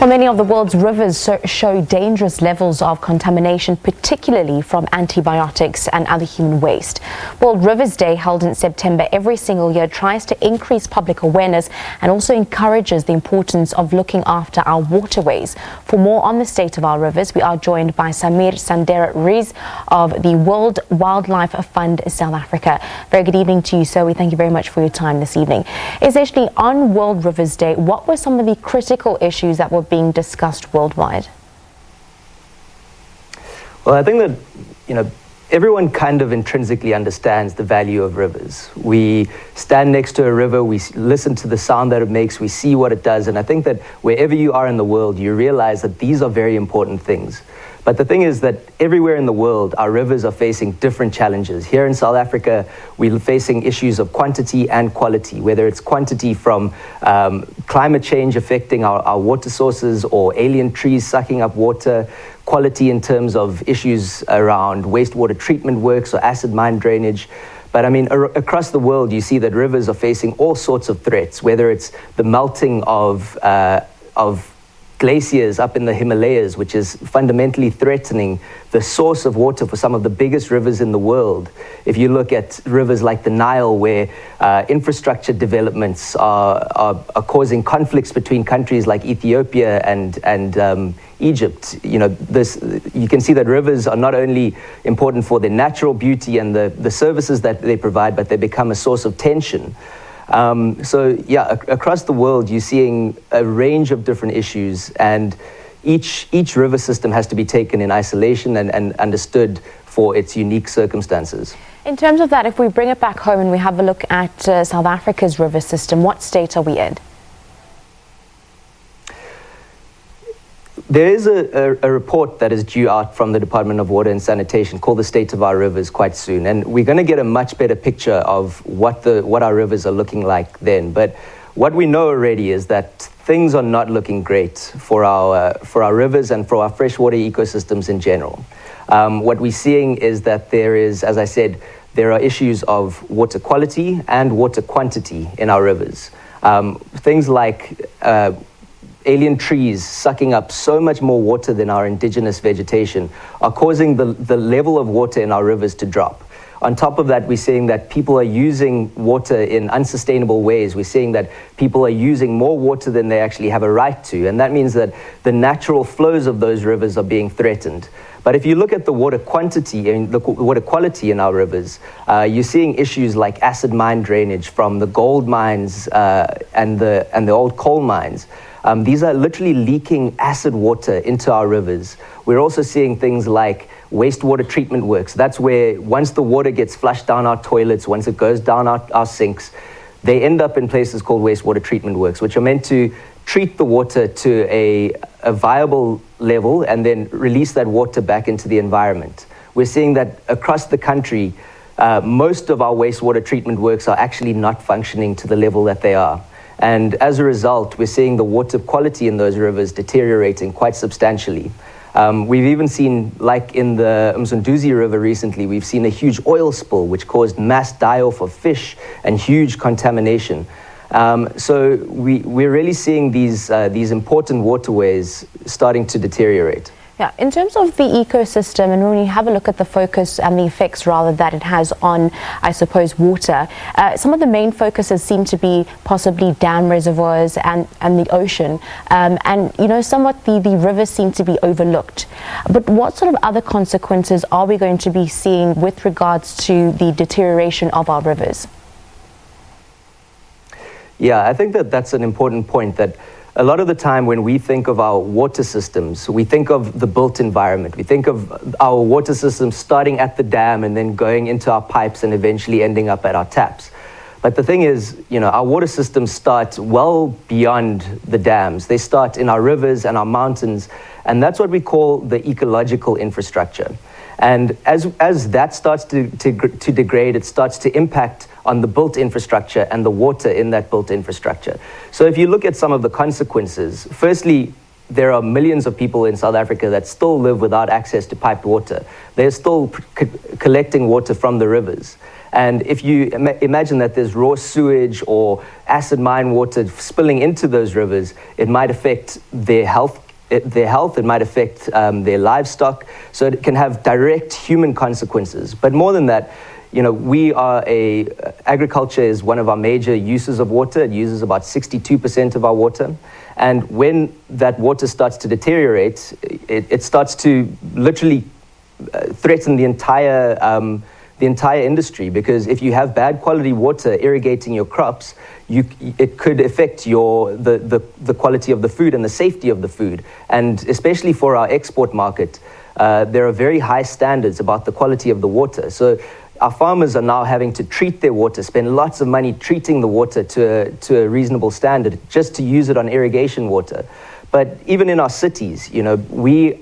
Well, many of the world's rivers show dangerous levels of contamination, particularly from antibiotics and other human waste. World Rivers Day, held in September every single year, tries to increase public awareness and also encourages the importance of looking after our waterways. For more on the state of our rivers, we are joined by Samir Randera-Rees of the World Wildlife Fund South Africa. Very good evening to you, sir. We thank you very much for your time this evening. Essentially, on World Rivers Day, what were some of the critical issues that were being discussed worldwide? Well, I think that, everyone kind of intrinsically understands the value of rivers. We stand next to a river, we listen to the sound that it makes, we see what it does, and I think that wherever you are in the world, you realize that these are very important things. But the thing is that everywhere in the world, our rivers are facing different challenges. Here in South Africa, we're facing issues of quantity and quality, whether it's quantity from climate change affecting our water sources or alien trees sucking up water, quality in terms of issues around wastewater treatment works or acid mine drainage. But I mean, across the world, you see that rivers are facing all sorts of threats, whether it's the melting of glaciers up in the Himalayas, which is fundamentally threatening the source of water for some of the biggest rivers in the world. If you look at rivers like the Nile, where infrastructure developments are causing conflicts between countries like Ethiopia and Egypt, you can see that rivers are not only important for their natural beauty and the services that they provide, but they become a source of tension. Across the world, you're seeing a range of different issues, and each river system has to be taken in isolation and understood for its unique circumstances. In terms of that, if we bring it back home and we have a look at South Africa's river system, what state are we in? There is a report that is due out from the Department of Water and Sanitation called The State of Our Rivers quite soon, and we're going to get a much better picture of what our rivers are looking like then. But what we know already is that things are not looking great for our rivers and for our freshwater ecosystems in general. What we're seeing is that there is, as I said, there are issues of water quality and water quantity in our rivers. Things like alien trees sucking up so much more water than our indigenous vegetation are causing the level of water in our rivers to drop. On top of that, we're seeing that people are using water in unsustainable ways. We're seeing that people are using more water than they actually have a right to, and that means that the natural flows of those rivers are being threatened. But if you look at the water quantity and the water quality in our rivers, you're seeing issues like acid mine drainage from the gold mines and the old coal mines. These are literally leaking acid water into our rivers. We're also seeing things like wastewater treatment works. That's where once the water gets flushed down our toilets, once it goes down our sinks, they end up in places called wastewater treatment works, which are meant to treat the water to a viable level and then release that water back into the environment. We're seeing that across the country, most of our wastewater treatment works are actually not functioning to the level that they are. And as a result, we're seeing the water quality in those rivers deteriorating quite substantially. We've even seen, like in the Msunduzi River recently, we've seen a huge oil spill which caused mass die-off of fish and huge contamination. So we're really seeing these important waterways starting to deteriorate. Yeah, in terms of the ecosystem, and when you have a look at the focus and the effects rather that it has on, I suppose, water, some of the main focuses seem to be possibly dam reservoirs and the ocean, and somewhat the rivers seem to be overlooked. But what sort of other consequences are we going to be seeing with regards to the deterioration of our rivers? Yeah, I think that's an important point, that a lot of the time when we think of our water systems, we think of the built environment. We think of our water systems starting at the dam and then going into our pipes and eventually ending up at our taps. But the thing is, our water systems start well beyond the dams. They start in our rivers and our mountains, and that's what we call the ecological infrastructure. And as that starts to degrade, it starts to impact on the built infrastructure and the water in that built infrastructure. So if you look at some of the consequences, firstly, there are millions of people in South Africa that still live without access to piped water. They're still collecting water from the rivers. And if you imagine that there's raw sewage or acid mine water spilling into those rivers, it might affect their health. It might affect their livestock, so it can have direct human consequences. But more than that, agriculture is one of our major uses of water. It uses about 62% of our water. And when that water starts to deteriorate, it starts to literally threaten the entire industry, because if you have bad quality water irrigating your crops, it could affect the quality of the food and the safety of the food. And especially for our export market, there are very high standards about the quality of the water. So our farmers are now having to treat their water, spend lots of money treating the water to a reasonable standard just to use it on irrigation water. But even in our cities, we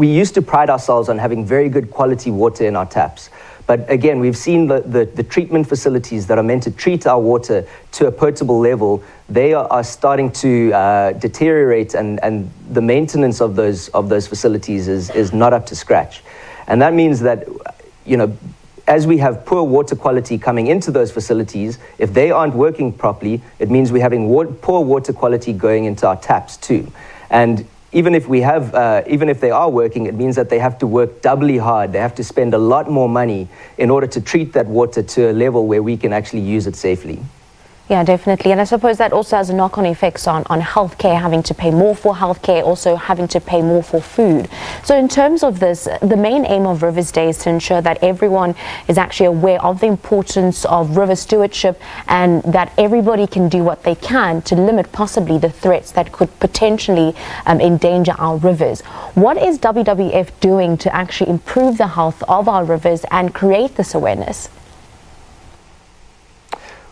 used to pride ourselves on having very good quality water in our taps. But again, we've seen the treatment facilities that are meant to treat our water to a potable level, they are starting to deteriorate, and the maintenance of those facilities is not up to scratch. And that means that, as we have poor water quality coming into those facilities, if they aren't working properly, it means we're having poor water quality going into our taps too. And even if they are working, it means that they have to work doubly hard. They have to spend a lot more money in order to treat that water to a level where we can actually use it safely. Yeah, definitely. And I suppose that also has a knock-on effects on healthcare, having to pay more for healthcare, also having to pay more for food. So in terms of this, the main aim of Rivers Day is to ensure that everyone is actually aware of the importance of river stewardship, and that everybody can do what they can to limit possibly the threats that could potentially endanger our rivers. What is WWF doing to actually improve the health of our rivers and create this awareness?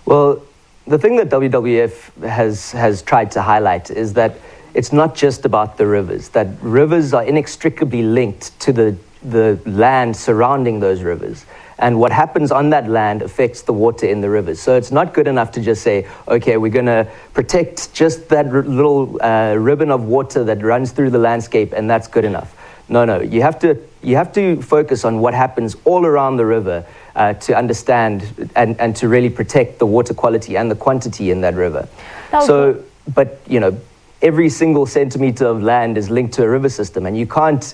Well, the thing that WWF has tried to highlight is that it's not just about the rivers, that rivers are inextricably linked to the land surrounding those rivers. And what happens on that land affects the water in the rivers. So it's not good enough to just say, okay, we're going to protect just that little ribbon of water that runs through the landscape, and that's good enough. No, you have to focus on what happens all around the river to understand and to really protect the water quality and the quantity in that river. Okay. So, but every single centimeter of land is linked to a river system, and you can't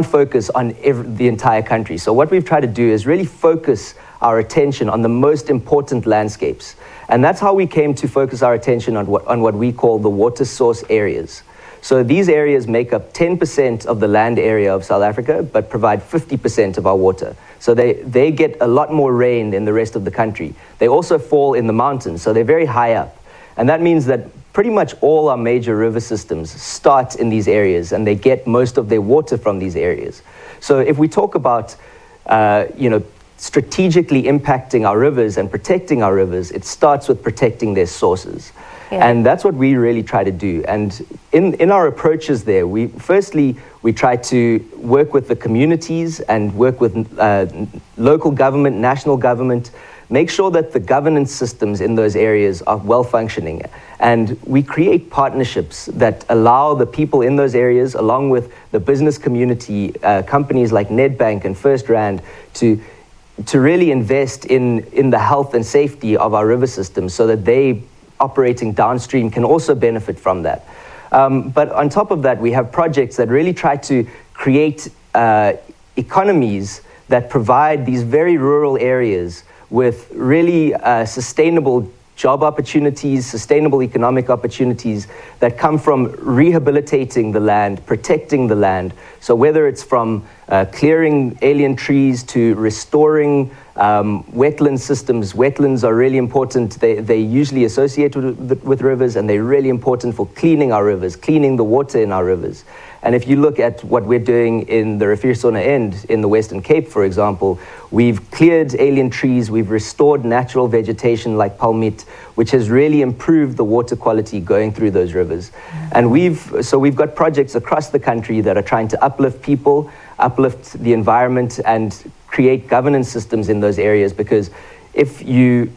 focus on the entire country. So what we've tried to do is really focus our attention on the most important landscapes, and that's how we came to focus our attention on what we call the water source areas. So these areas make up 10% of the land area of South Africa, but provide 50% of our water. So they get a lot more rain than the rest of the country. They also fall in the mountains, so they're very high up. And that means that pretty much all our major river systems start in these areas, and they get most of their water from these areas. So if we talk about, strategically impacting our rivers and protecting our rivers, it starts with protecting their sources. Yeah. And that's what we really try to do. And in our approaches there, we try to work with the communities and work with local government, national government, make sure that the governance systems in those areas are well functioning. And we create partnerships that allow the people in those areas, along with the business community, companies like Nedbank and First Rand, to really invest in the health and safety of our river systems, so that they operating downstream can also benefit from that. But on top of that, we have projects that really try to create economies that provide these very rural areas with really sustainable job opportunities, sustainable economic opportunities that come from rehabilitating the land, protecting the land. So whether it's from clearing alien trees to restoring wetland systems. Wetlands are really important. They usually associate with rivers, and they're really important for cleaning our rivers, cleaning the water in our rivers. And if you look at what we're doing in the Riviersonne End in the Western Cape, for example, we've cleared alien trees, we've restored natural vegetation like palmite, which has really improved the water quality going through those rivers. And we've got projects across the country that are trying to uplift people, uplift the environment, and create governance systems in those areas, because if you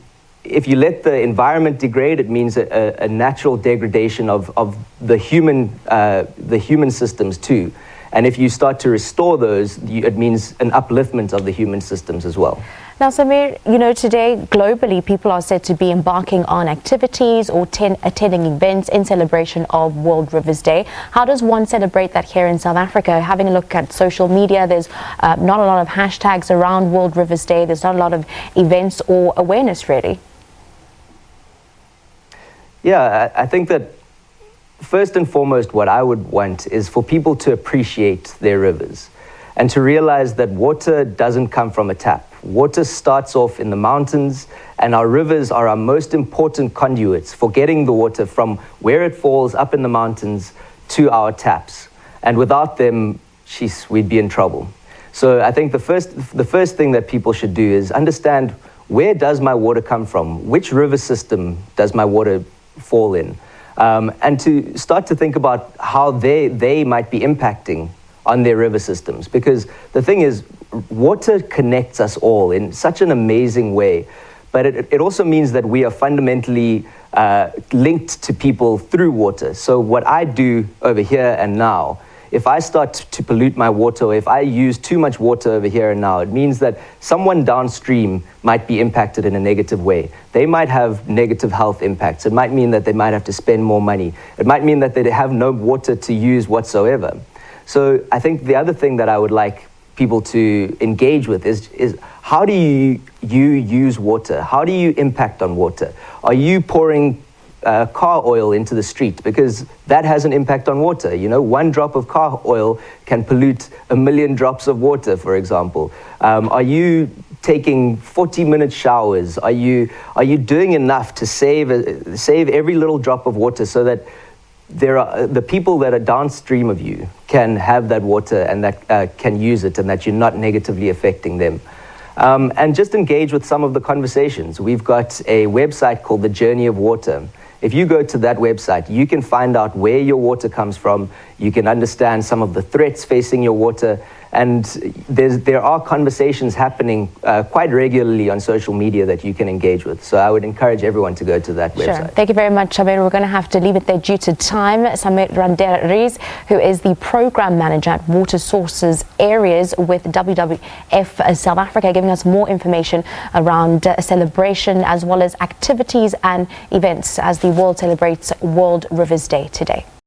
let the environment degrade, it means a natural degradation of the human systems too. And if you start to restore those, it means an upliftment of the human systems as well. Now, Samir, today globally people are said to be embarking on activities or attending events in celebration of World Rivers Day. How does one celebrate that here in South Africa? Having a look at social media, there's not a lot of hashtags around World Rivers Day. There's not a lot of events or awareness, really. Yeah, I think that first and foremost, what I would want is for people to appreciate their rivers and to realize that water doesn't come from a tap. Water starts off in the mountains, and our rivers are our most important conduits for getting the water from where it falls up in the mountains to our taps. And without them, we'd be in trouble. So I think the first thing that people should do is understand, where does my water come from? Which river system does my water fall in? And to start to think about how they might be impacting on their river systems. Because the thing is, water connects us all in such an amazing way, but it also means that we are fundamentally linked to people through water. So what I do over here and now, if I start to pollute my water, or if I use too much water over here and now, it means that someone downstream might be impacted in a negative way. They might have negative health impacts. It might mean that they might have to spend more money. It might mean that they have no water to use whatsoever. So I think the other thing that I would like people to engage with is how do you use water? How do you impact on water? Are you pouring car oil into the street? Because that has an impact on water. One drop of car oil can pollute 1 million drops of water, for example. Are you taking 40-minute showers? Are you doing enough to save every little drop of water so that the people that are downstream of you can have that water and that can use it, and that you're not negatively affecting them? And just engage with some of the conversations. We've got a website called The Journey of Water. If you go to that website, you can find out where your water comes from. You can understand some of the threats facing your water. And there are conversations happening quite regularly on social media that you can engage with. So I would encourage everyone to go to that website. Sure. Thank you very much, Samir. We're going to have to leave it there due to time. Samir Randera-Rees, who is the Program Manager at Water Sources Areas with WWF South Africa, giving us more information around celebration as well as activities and events as the world celebrates World Rivers Day today.